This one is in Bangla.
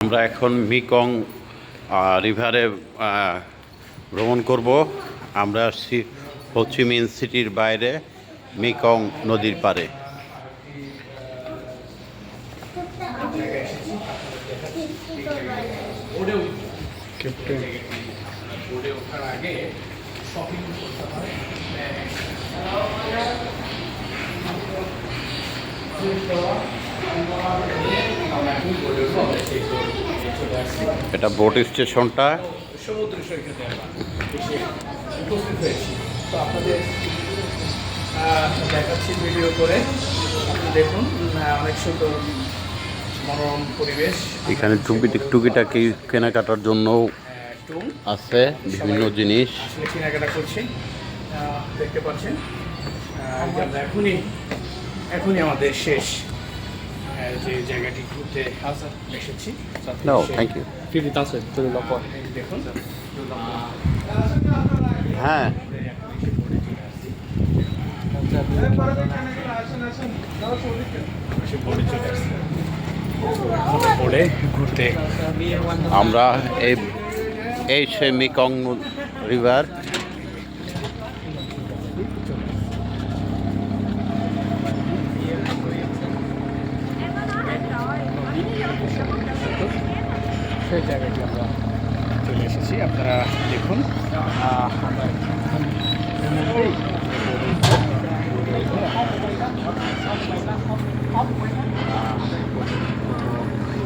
আমরা এখন মেকং রিভারে ভ্রমণ করব। আমরা আসছি হো চি মিন সিটির বাইরে মেকং নদীর পাড়ে। এটা বোট স্টেশনটা। সমুদ্র সৈকতে এসে উপস্থিত হয়েছি। তো আপনাদের দেখাচ্ছি ভিডিও করে। আপনি দেখুন, অনেক সুন্দর মনোরম পরিবেশ। এখানে টুকিটাকি কেনাকাটার জন্য আছে বিভিন্ন জিনিস। আসলে কেনাকাটা করছি, দেখতে পাচ্ছেন। আমরা এখনই আমাদের শেষ যে জায়গাটি ঘুরতে এসেছি। No, thank you. দেখুন, হ্যাঁ, বোর্ডে ঘুরতে আমরা এই সে মেকং রিভার। সেই জায়গাটি আমরা চলে এসেছি। আপনারা দেখুন, আমরা